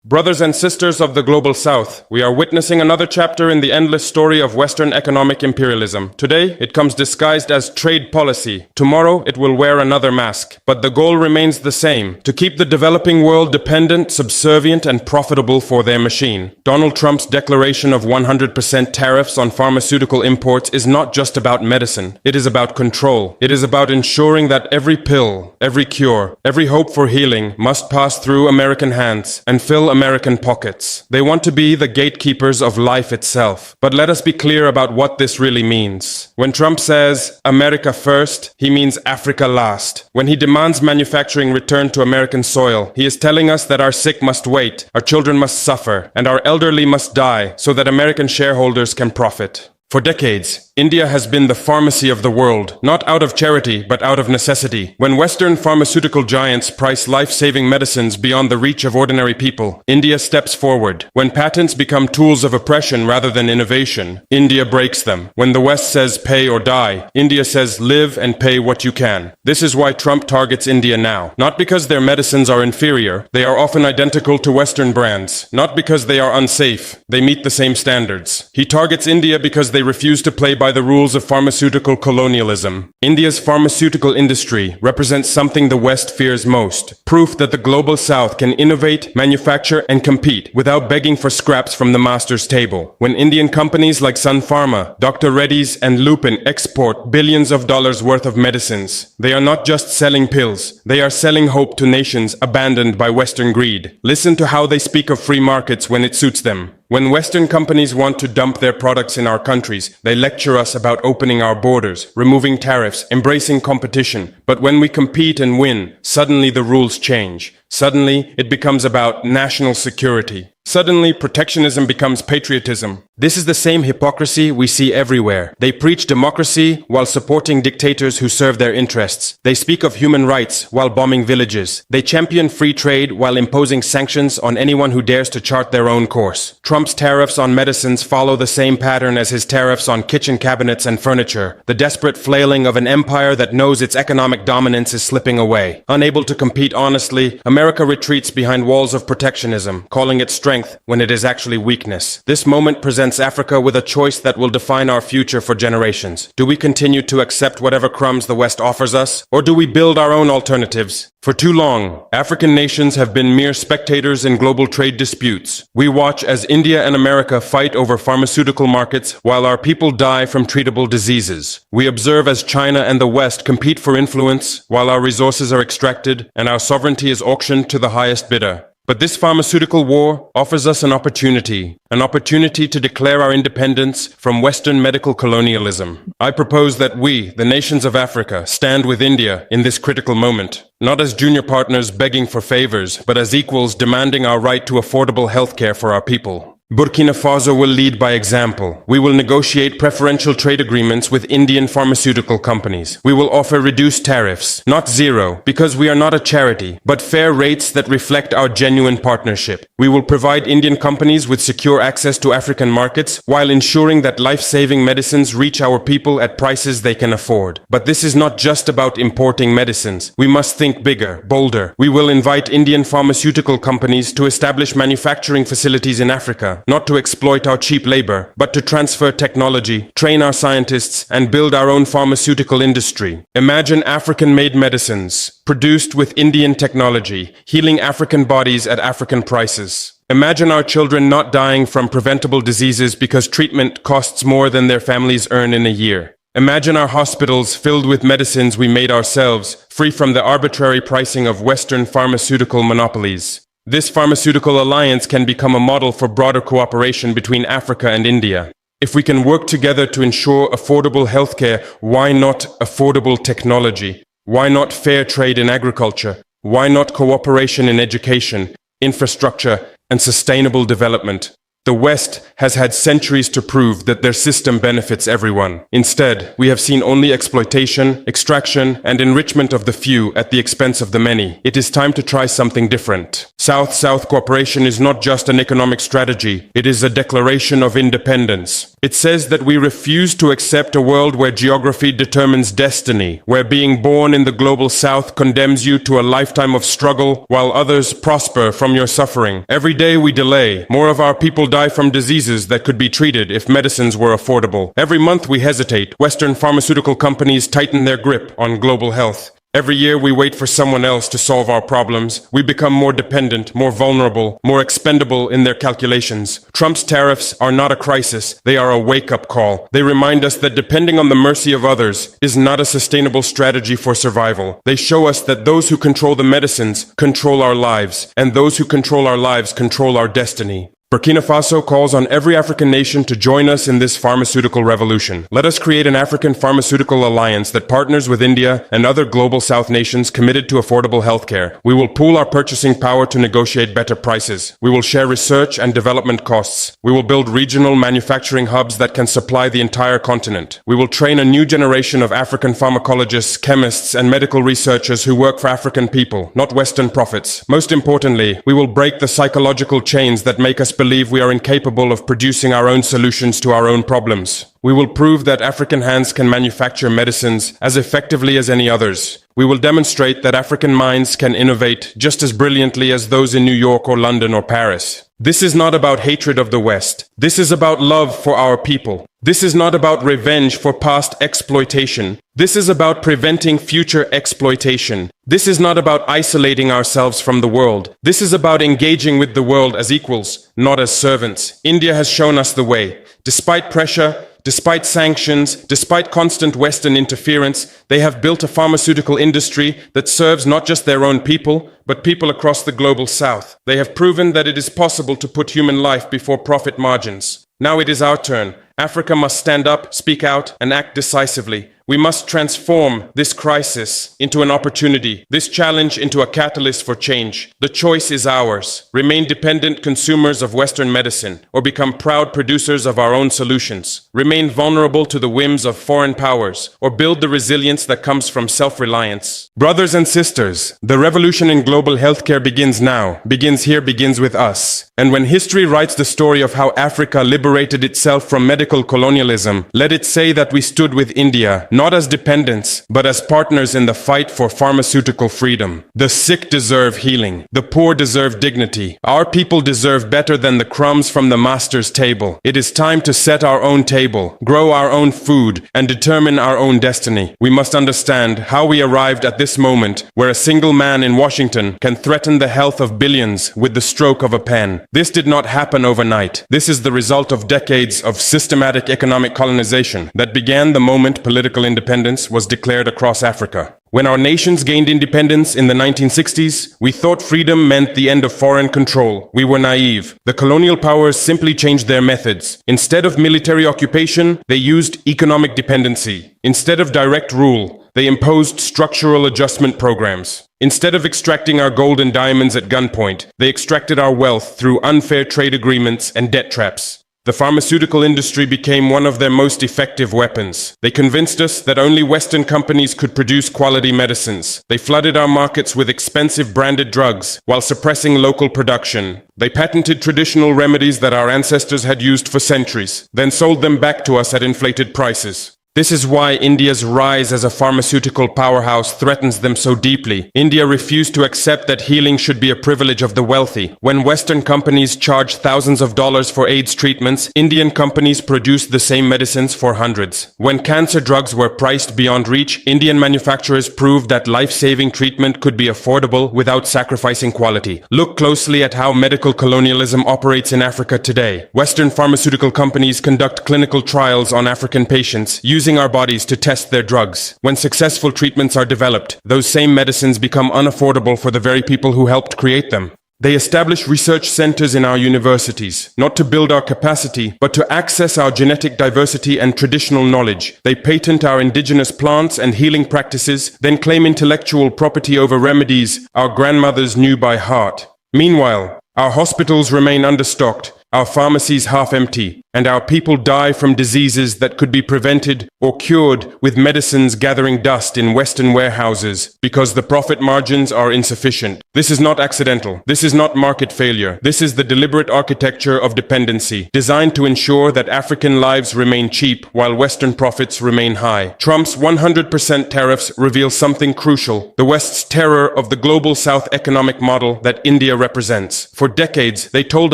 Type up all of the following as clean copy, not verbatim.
Brothers and sisters of the Global South, we are witnessing another chapter in the endless story of Western economic imperialism. Today, it comes disguised as trade policy. Tomorrow, it will wear another mask. But the goal remains the same: to keep the developing world dependent, subservient, and profitable for their machine. Donald Trump's declaration of 100% tariffs on pharmaceutical imports is not just about medicine. It is about control. It is about ensuring that every pill, every cure, every hope for healing must pass through American hands and fill American pockets. They want to be the gatekeepers of life itself. But let us be clear about what this really means. When Trump says America first, he means Africa last. When he demands manufacturing return to American soil, he is telling us that our sick must wait, our children must suffer, and our elderly must die so that American shareholders can profit. For decades, India has been the pharmacy of the world, not out of charity, but out of necessity. When Western pharmaceutical giants price life-saving medicines beyond the reach of ordinary people, India steps forward. When patents become tools of oppression rather than innovation, India breaks them. When the West says pay or die, India says live and pay what you can. This is why Trump targets India now. Not because their medicines are inferior, they are often identical to Western brands. Not because they are unsafe, they meet the same standards. He targets India because they refuse to play by the rules of pharmaceutical colonialism. India's pharmaceutical industry represents something the West fears most: proof that the Global South can innovate, manufacture, and compete without begging for scraps from the master's table. When Indian companies like Sun Pharma, Dr. Reddy's, and Lupin export billions of dollars worth of medicines, they are not just selling pills, they are selling hope to nations abandoned by Western greed. Listen to how they speak of free markets when it suits them. When Western companies want to dump their products in our countries, they lecture us about opening our borders, removing tariffs, embracing competition. But when we compete and win, suddenly the rules change. Suddenly, it becomes about national security. Suddenly, protectionism becomes patriotism. This is the same hypocrisy we see everywhere. They preach democracy while supporting dictators who serve their interests. They speak of human rights while bombing villages. They champion free trade while imposing sanctions on anyone who dares to chart their own course. Trump's tariffs on medicines follow the same pattern as his tariffs on kitchen cabinets and furniture. The desperate flailing of an empire that knows its economic dominance is slipping away. Unable to compete honestly, America retreats behind walls of protectionism, calling it strength when it is actually weakness. This moment presents Africa with a choice that will define our future for generations. Do we continue to accept whatever crumbs the West offers us, or do we build our own alternatives? For too long, African nations have been mere spectators in global trade disputes. We watch as India and America fight over pharmaceutical markets while our people die from treatable diseases. We observe as China and the West compete for influence while our resources are extracted and our sovereignty is auctioned to the highest bidder. But this pharmaceutical war offers us an opportunity to declare our independence from Western medical colonialism. I propose that we, the nations of Africa, stand with India in this critical moment, not as junior partners begging for favors, but as equals demanding our right to affordable healthcare for our people. Burkina Faso will lead by example. We will negotiate preferential trade agreements with Indian pharmaceutical companies. We will offer reduced tariffs, not zero, because we are not a charity, but fair rates that reflect our genuine partnership. We will provide Indian companies with secure access to African markets while ensuring that life-saving medicines reach our people at prices they can afford. But this is not just about importing medicines. We must think bigger, bolder. We will invite Indian pharmaceutical companies to establish manufacturing facilities in Africa, not to exploit our cheap labor, but to transfer technology, train our scientists, and build our own pharmaceutical industry. Imagine African-made medicines, produced with Indian technology, healing African bodies at African prices. Imagine our children not dying from preventable diseases because treatment costs more than their families earn in a year. Imagine our hospitals filled with medicines we made ourselves, free from the arbitrary pricing of Western pharmaceutical monopolies. This pharmaceutical alliance can become a model for broader cooperation between Africa and India. If we can work together to ensure affordable healthcare, why not affordable technology? Why not fair trade in agriculture? Why not cooperation in education, infrastructure, and sustainable development? The West has had centuries to prove that their system benefits everyone. Instead, we have seen only exploitation, extraction, and enrichment of the few at the expense of the many. It is time to try something different. South-South cooperation is not just an economic strategy, it is a declaration of independence. It says that we refuse to accept a world where geography determines destiny, where being born in the global South condemns you to a lifetime of struggle while others prosper from your suffering. Every day we delay, more of our people die from diseases that could be treated if medicines were affordable. Every month we hesitate. Western pharmaceutical companies tighten their grip on global health. Every year we wait for someone else to solve our problems. We become more dependent, more vulnerable, more expendable in their calculations. Trump's tariffs are not a crisis. They are a wake-up call. They remind us that depending on the mercy of others is not a sustainable strategy for survival. They show us that those who control the medicines control our lives, and those who control our lives control our destiny. Burkina Faso calls on every African nation to join us in this pharmaceutical revolution. Let us create an African pharmaceutical alliance that partners with India and other global South nations committed to affordable healthcare. We will pool our purchasing power to negotiate better prices. We will share research and development costs. We will build regional manufacturing hubs that can supply the entire continent. We will train a new generation of African pharmacologists, chemists, and medical researchers who work for African people, not Western profits. Most importantly, we will break the psychological chains that make us believe we are incapable of producing our own solutions to our own problems. We will prove that African hands can manufacture medicines as effectively as any others. We will demonstrate that African minds can innovate just as brilliantly as those in New York or London or Paris. This is not about hatred of the West. This is about love for our people. This is not about revenge for past exploitation. This is about preventing future exploitation. This is not about isolating ourselves from the world. This is about engaging with the world as equals, not as servants. India has shown us the way. Despite pressure, despite sanctions, despite constant Western interference, they have built a pharmaceutical industry that serves not just their own people, but people across the global South. They have proven that it is possible to put human life before profit margins. Now it is our turn. Africa must stand up, speak out, and act decisively. We must transform this crisis into an opportunity, this challenge into a catalyst for change. The choice is ours. Remain dependent consumers of Western medicine, or become proud producers of our own solutions. Remain vulnerable to the whims of foreign powers, or build the resilience that comes from self-reliance. Brothers and sisters, the revolution in global healthcare begins now, begins here, begins with us. And when history writes the story of how Africa liberated itself from medical colonialism, let it say that we stood with India, not as dependents, but as partners in the fight for pharmaceutical freedom. The sick deserve healing. The poor deserve dignity. Our people deserve better than the crumbs from the master's table. It is time to set our own table, grow our own food, and determine our own destiny. We must understand how we arrived at this moment where a single man in Washington can threaten the health of billions with the stroke of a pen. This did not happen overnight. This is the result of decades of systematic economic colonization that began the moment political independence was declared across Africa. When our nations gained independence in the 1960s, we thought freedom meant the end of foreign control. We were naive. The colonial powers simply changed their methods. Instead of military occupation, they used economic dependency. Instead of direct rule, they imposed structural adjustment programs. Instead of extracting our gold and diamonds at gunpoint, they extracted our wealth through unfair trade agreements and debt traps. The pharmaceutical industry became one of their most effective weapons. They convinced us that only Western companies could produce quality medicines. They flooded our markets with expensive branded drugs while suppressing local production. They patented traditional remedies that our ancestors had used for centuries, then sold them back to us at inflated prices. This is why India's rise as a pharmaceutical powerhouse threatens them so deeply. India refused to accept that healing should be a privilege of the wealthy. When Western companies charge thousands of dollars for AIDS treatments, Indian companies produced the same medicines for hundreds. When cancer drugs were priced beyond reach, Indian manufacturers proved that life-saving treatment could be affordable without sacrificing quality. Look closely at how medical colonialism operates in Africa today. Western pharmaceutical companies conduct clinical trials on African patients, using our bodies to test their drugs. When successful treatments are developed, those same medicines become unaffordable for the very people who helped create them. They establish research centers in our universities, not to build our capacity, but to access our genetic diversity and traditional knowledge. They patent our indigenous plants and healing practices, then claim intellectual property over remedies our grandmothers knew by heart. Meanwhile, our hospitals remain understocked, our pharmacies half empty, and our people die from diseases that could be prevented or cured with medicines gathering dust in Western warehouses because the profit margins are insufficient. This is not accidental. This is not market failure. This is the deliberate architecture of dependency, designed to ensure that African lives remain cheap while Western profits remain high. Trump's 100% tariffs reveal something crucial: the West's terror of the global South economic model that India represents. For decades, they told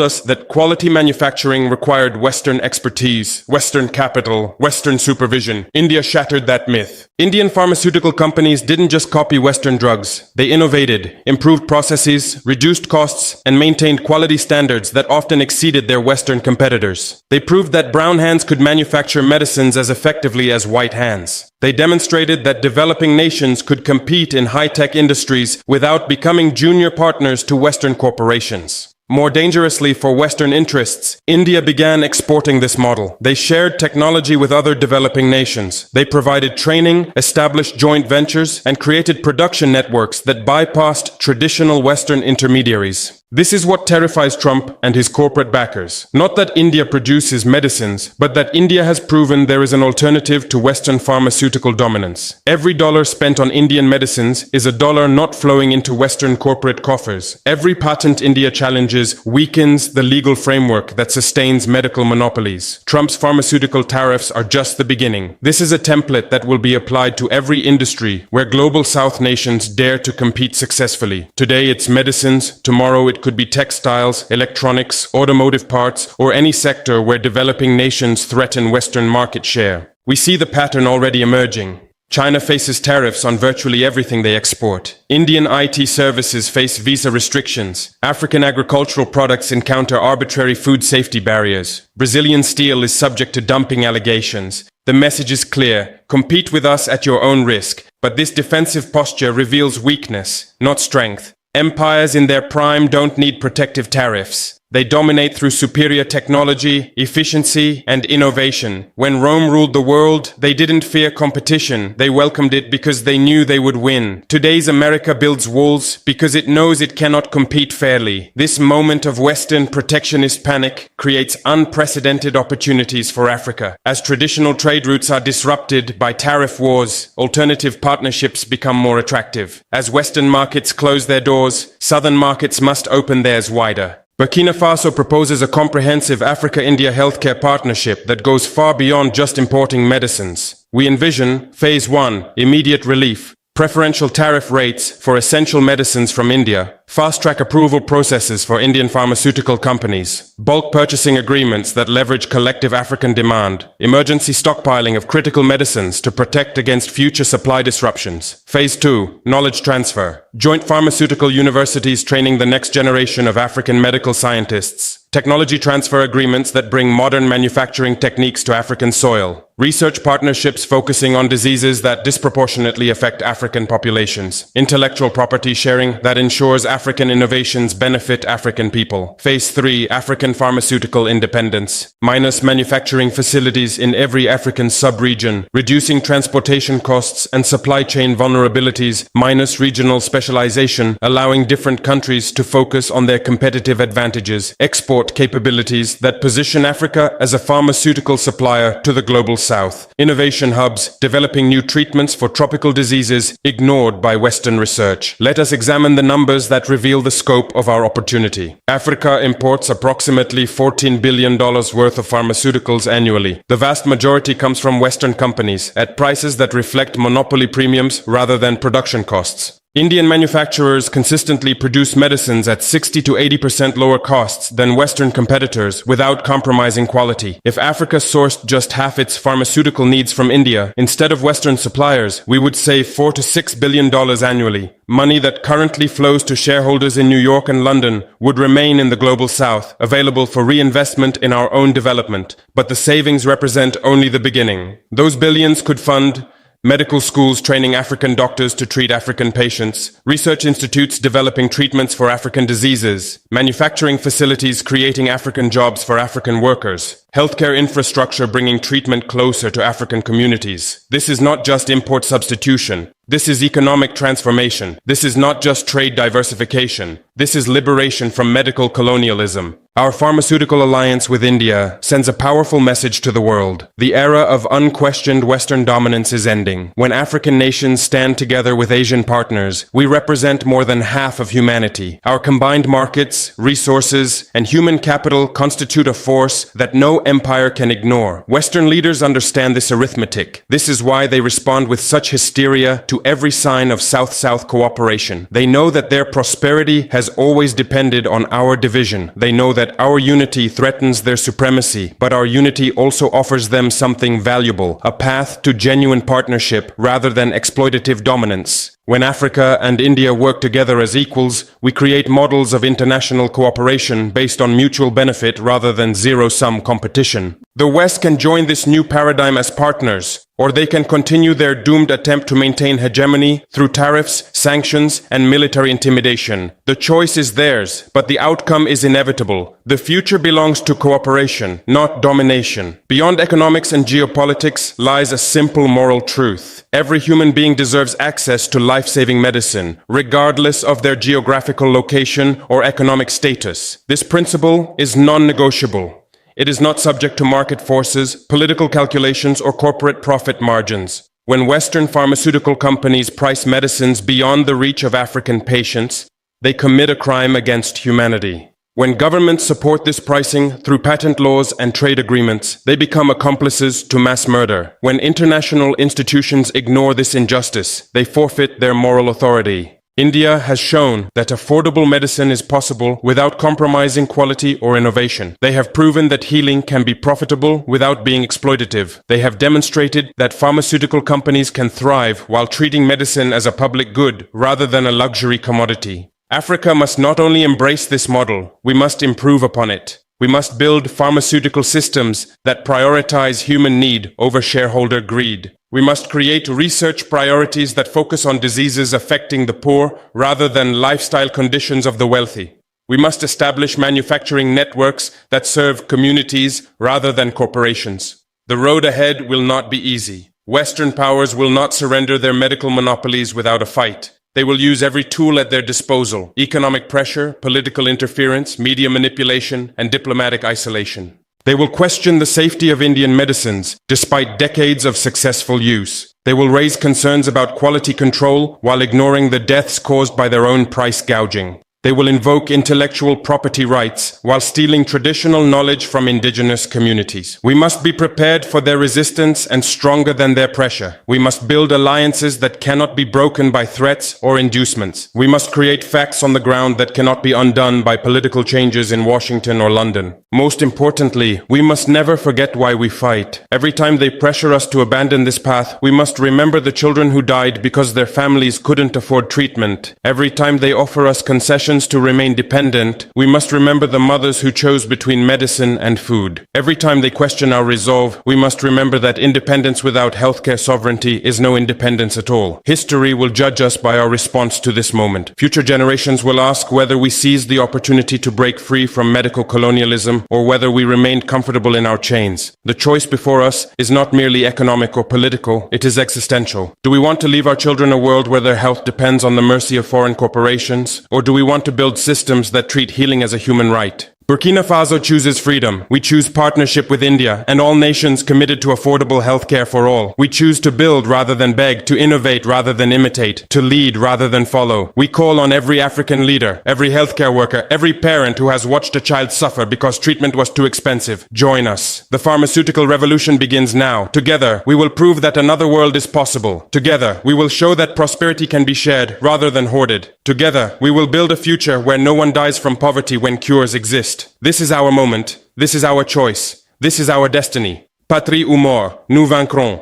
us that quality manufacturing required Western expertise, Western capital, Western supervision. India shattered that myth. Indian pharmaceutical companies didn't just copy Western drugs. They innovated, improved processes, reduced costs, and maintained quality standards that often exceeded their Western competitors. They proved that brown hands could manufacture medicines as effectively as white hands. They demonstrated that developing nations could compete in high-tech industries without becoming junior partners to Western corporations. More dangerously for Western interests, India began exporting this model. They shared technology with other developing nations. They provided training, established joint ventures, and created production networks that bypassed traditional Western intermediaries. This is what terrifies Trump and his corporate backers. Not that India produces medicines, but that India has proven there is an alternative to Western pharmaceutical dominance. Every dollar spent on Indian medicines is a dollar not flowing into Western corporate coffers. Every patent India challenges weakens the legal framework that sustains medical monopolies. Trump's pharmaceutical tariffs are just the beginning. This is a template that will be applied to every industry where global South nations dare to compete successfully. Today it's medicines, tomorrow it could be textiles, electronics, automotive parts, or any sector where developing nations threaten Western market share. We see the pattern already emerging. China faces tariffs on virtually everything they export. Indian IT services face visa restrictions. African agricultural products encounter arbitrary food safety barriers. Brazilian steel is subject to dumping allegations. The message is clear: compete with us at your own risk. But this defensive posture reveals weakness, not strength. Empires in their prime don't need protective tariffs. They dominate through superior technology, efficiency, and innovation. When Rome ruled the world, they didn't fear competition. They welcomed it because they knew they would win. Today's America builds walls because it knows it cannot compete fairly. This moment of Western protectionist panic creates unprecedented opportunities for Africa. As traditional trade routes are disrupted by tariff wars, alternative partnerships become more attractive. As Western markets close their doors, Southern markets must open theirs wider. Burkina Faso proposes a comprehensive Africa-India healthcare partnership that goes far beyond just importing medicines. We envision Phase 1, immediate relief, preferential tariff rates for essential medicines from India, fast-track approval processes for Indian pharmaceutical companies, bulk purchasing agreements that leverage collective African demand, emergency stockpiling of critical medicines to protect against future supply disruptions. Phase 2, knowledge transfer, joint pharmaceutical universities training the next generation of African medical scientists, technology transfer agreements that bring modern manufacturing techniques to African soil, research partnerships focusing on diseases that disproportionately affect African populations, intellectual property sharing that ensures African innovations benefit African people. Phase 3, African pharmaceutical independence, minus manufacturing facilities in every African sub-region, reducing transportation costs and supply chain vulnerabilities, minus regional specialization, allowing different countries to focus on their competitive advantages, export capabilities that position Africa as a pharmaceutical supplier to the global South, innovation hubs developing new treatments for tropical diseases ignored by Western research. Let us examine the numbers that reveal the scope of our opportunity. Africa imports approximately $14 billion worth of pharmaceuticals annually. The vast majority comes from Western companies at prices that reflect monopoly premiums rather than production costs. Indian manufacturers consistently produce medicines at 60 to 80% lower costs than Western competitors without compromising quality. If Africa sourced just half its pharmaceutical needs from India instead of Western suppliers, we would save $4 to $6 billion annually. Money that currently flows to shareholders in New York and London would remain in the global South, available for reinvestment in our own development. But the savings represent only the beginning. Those billions could fund medical schools training African doctors to treat African patients, research institutes developing treatments for African diseases, manufacturing facilities creating African jobs for African workers, healthcare infrastructure bringing treatment closer to African communities. This is not just import substitution. This is economic transformation. This is not just trade diversification. This is liberation from medical colonialism. Our pharmaceutical alliance with India sends a powerful message to the world. The era of unquestioned Western dominance is ending. When African nations stand together with Asian partners, we represent more than half of humanity. Our combined markets, resources, and human capital constitute a force that no empire can ignore. Western leaders understand this arithmetic. This is why they respond with such hysteria to every sign of South-South cooperation. They know that their prosperity has always depended on our division. They know that our unity threatens their supremacy, but our unity also offers them something valuable, a path to genuine partnership rather than exploitative dominance. When Africa and India work together as equals, we create models of international cooperation based on mutual benefit rather than zero-sum competition. The West can join this new paradigm as partners, or they can continue their doomed attempt to maintain hegemony through tariffs, sanctions, and military intimidation. The choice is theirs, but the outcome is inevitable. The future belongs to cooperation, not domination. Beyond economics and geopolitics lies a simple moral truth. Every human being deserves access to life-saving medicine, regardless of their geographical location or economic status. This principle is non-negotiable. It is not subject to market forces, political calculations, or corporate profit margins. When Western pharmaceutical companies price medicines beyond the reach of African patients, they commit a crime against humanity. When governments support this pricing through patent laws and trade agreements, they become accomplices to mass murder. When international institutions ignore this injustice, they forfeit their moral authority. India has shown that affordable medicine is possible without compromising quality or innovation. They have proven that healing can be profitable without being exploitative. They have demonstrated that pharmaceutical companies can thrive while treating medicine as a public good rather than a luxury commodity. Africa must not only embrace this model, we must improve upon it. We must build pharmaceutical systems that prioritize human need over shareholder greed. We must create research priorities that focus on diseases affecting the poor rather than lifestyle conditions of the wealthy. We must establish manufacturing networks that serve communities rather than corporations. The road ahead will not be easy. Western powers will not surrender their medical monopolies without a fight. They will use every tool at their disposal: economic pressure, political interference, media manipulation, and diplomatic isolation. They will question the safety of Indian medicines, despite decades of successful use. They will raise concerns about quality control while ignoring the deaths caused by their own price gouging. They will invoke intellectual property rights while stealing traditional knowledge from indigenous communities. We must be prepared for their resistance and stronger than their pressure. We must build alliances that cannot be broken by threats or inducements. We must create facts on the ground that cannot be undone by political changes in Washington or London. Most importantly, we must never forget why we fight. Every time they pressure us to abandon this path, we must remember the children who died because their families couldn't afford treatment. Every time they offer us concessions to remain dependent, we must remember the mothers who chose between medicine and food. Every time they question our resolve, we must remember that independence without healthcare sovereignty is no independence at all. History will judge us by our response to this moment. Future generations will ask whether we seized the opportunity to break free from medical colonialism or whether we remained comfortable in our chains. The choice before us is not merely economic or political, it is existential. Do we want to leave our children a world where their health depends on the mercy of foreign corporations, or do we want to build systems that treat healing as a human right? Burkina Faso chooses freedom. We choose partnership with India and all nations committed to affordable healthcare for all. We choose to build rather than beg, to innovate rather than imitate, to lead rather than follow. We call on every African leader, every healthcare worker, every parent who has watched a child suffer because treatment was too expensive. Join us. The pharmaceutical revolution begins now. Together, we will prove that another world is possible. Together, we will show that prosperity can be shared rather than hoarded. Together, we will build a future where no one dies from poverty when cures exist. This is our moment. This is our choice. This is our destiny. Patrie ou mort, nous vaincrons.